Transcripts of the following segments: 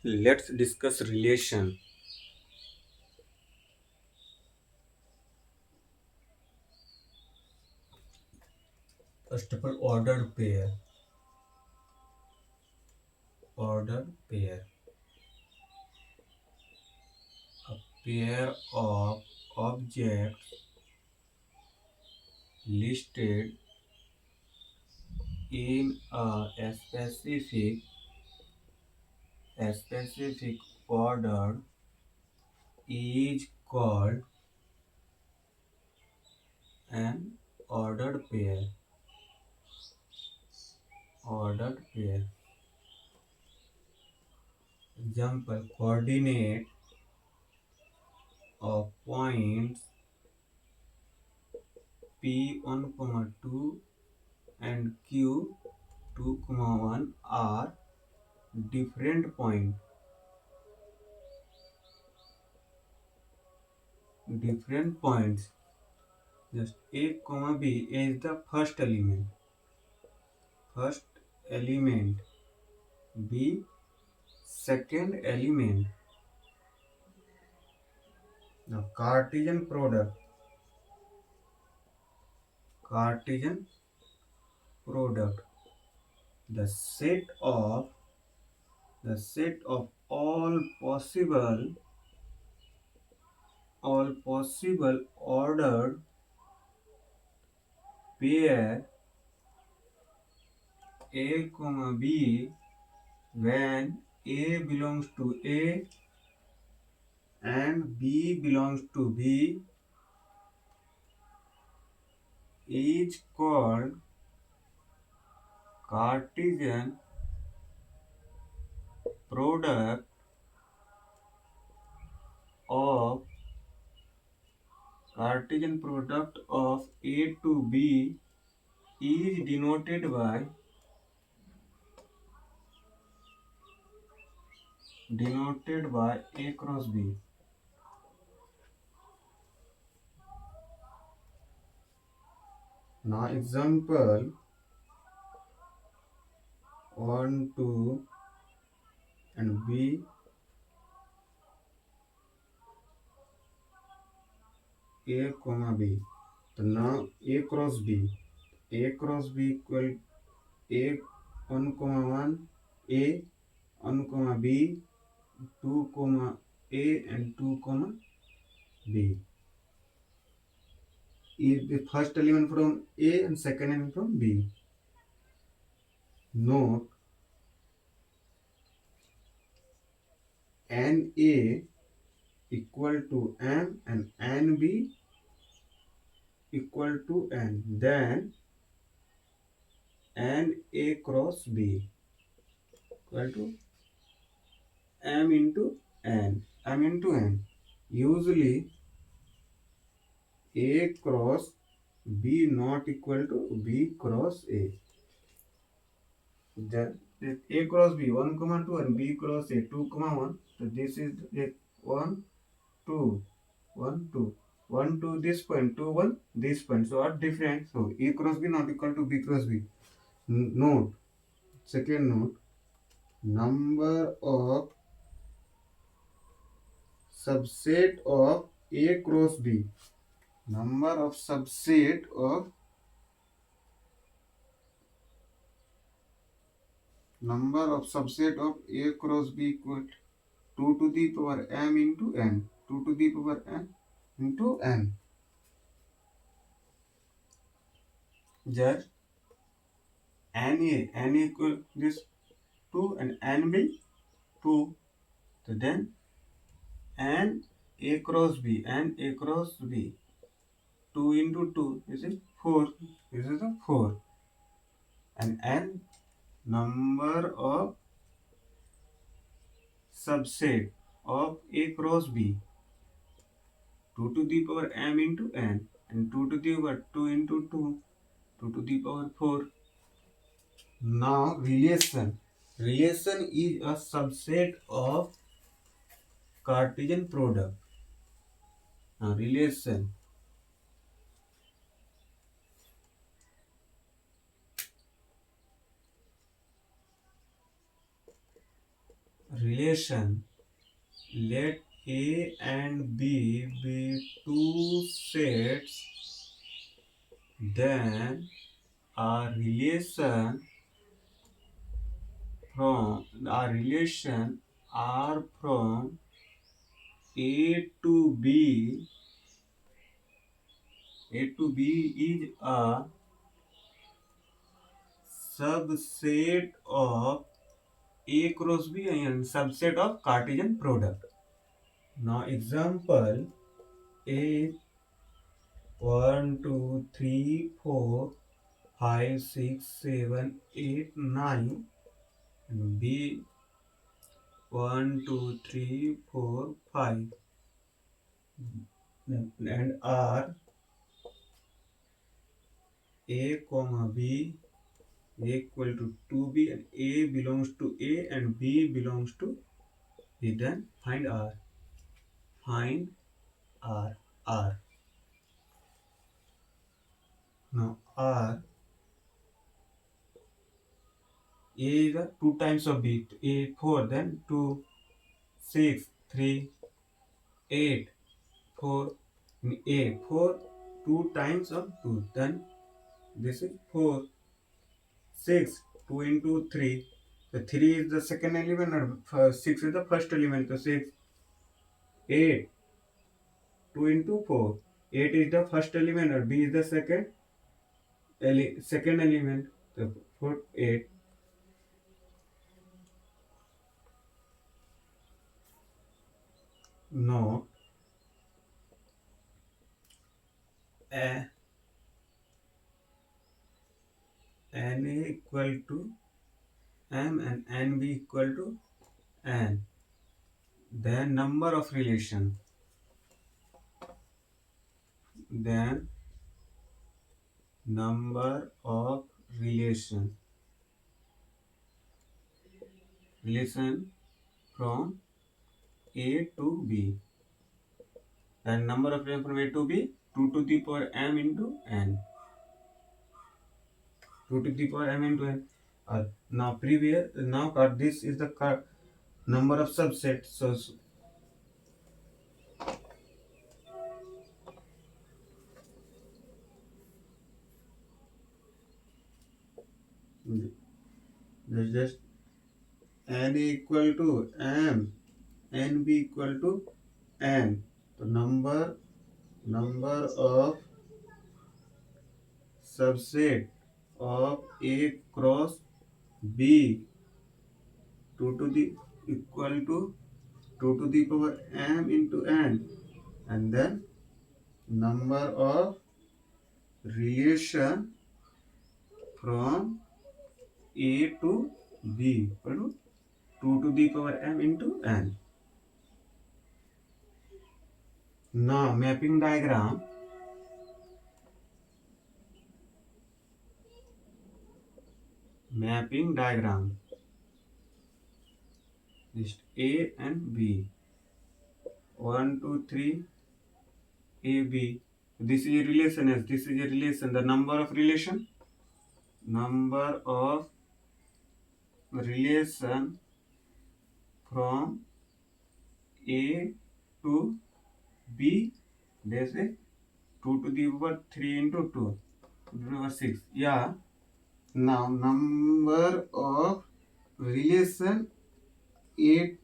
Let's discuss relation. First of all, ordered pair. Ordered pair. A pair of objects listed in a specific order is called an ordered pair. Ordered pair. Example: coordinate of points P1, 2 and Q2, 1 are different points. Just A, B is the first element. B second element. The Cartesian product. The set of all possible ordered pair A, B when A belongs to A and B belongs to B is called Cartesian product of A to B is denoted by A cross B. Now example 1, 2 and B A, B. So now A cross B. A cross B equal A 1, 1 A 1, B 2, A and 2, B is the first element from A and second element from B. Note NA equal to M and NB equal to N. Then NA cross B equal to M into N. Usually A cross B not equal to B cross A. Then A cross B 1, 2 and B cross A 2, 1. So this is a 1, 2, 1, 2. 1 to this point, 2, 1 this point. So are different. So A cross B not equal to B cross B. Note, second note, number of subset of A cross B. Number of subset of A cross B equal 2 to the power m into n. 2 to the power n into n. Just n equal this 2 and n be 2. So then n A cross B 2 into 2 is 4. This is a 4. And n number of subset of A cross B 2 to the power m into n and 2 to the power 2 into 2 2 to the power 4. Now relation is a subset of Cartesian product. Now relation, let A and B be two sets, then a relation R from A to B. A to B is a subset of A cross B and subset of Cartesian product. Now example A 1, 2, 3, 4, 5, 6, 7, 8, 9 and B 1, 2, 3, 4, 5 and R A comma B equal to 2B and A belongs to A and B belongs to B. Then find R. Find R. R. Now R A is the 2 times of B. A 4, then 2, 6, 3, 8, 4. In A 4, 2 times of 2. Then this is 4, 6, 2 into 3. So 3 is the second element and 6 is the first element. So 6, 8, 2 into 4. 8 is the first element and B is the second element. So 4, 8. No. A N A equal to M and N B equal to N. Then number of relation. Then number of relation. Relation from A to B. Then number of relation from A to B, 2 to the power M into N. 2 to the power M into N. Now this is the number of subsets. So there's just N equal to M, N B equal to N. The number of subset of A cross B 2 to the equal to 2 to the power M into N, and then number of relation from A to B equal to 2 to the power M into N. Now mapping diagram. Mapping diagram. Just A and B. 1, 2, 3, A, B. This is a relation as this is a relation. The number of relation from A to B. This is 2 to the power 3 into 2. 2 to the power 6. Yeah. Now number of relation A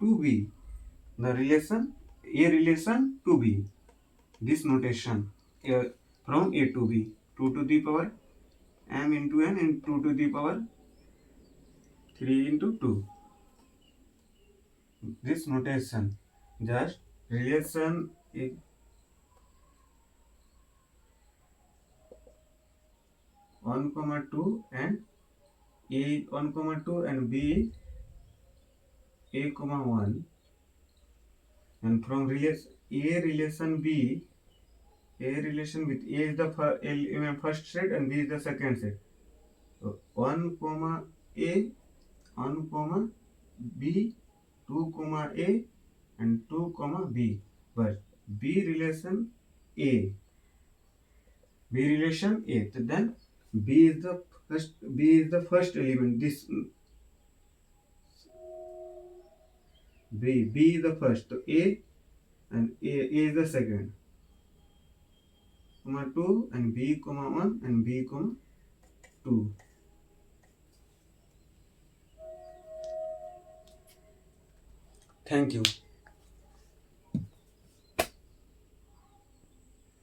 to B. The relation A relation to B. This notation from A to B. 2 to the power M into N and 2 to the power 3 into 2. This notation just relation 1 comma 2 and A 1 comma 2 and B A comma 1, and from relation A relation B, A relation with A is the first set and B is the second set. So 1 comma A, 1 comma B, 2 comma A and 2 comma B. But B relation A, So then B is the first element. This, 1 comma 2 and B is the second element. So 1 comma A, 1 comma B, 2 comma A and 2 comma B. But B relation A. B is the first element. This, 1 comma 2 and B is the second element. So then B is the first, B is the first element. This, 1 comma 2 and B is the second element. So 1 comma A, 1 comma B, 2 comma A and 2 comma B. But B relation A. B is the first. So A and A is the second. Comma 2 and B comma 1 and B comma 2. Thank you.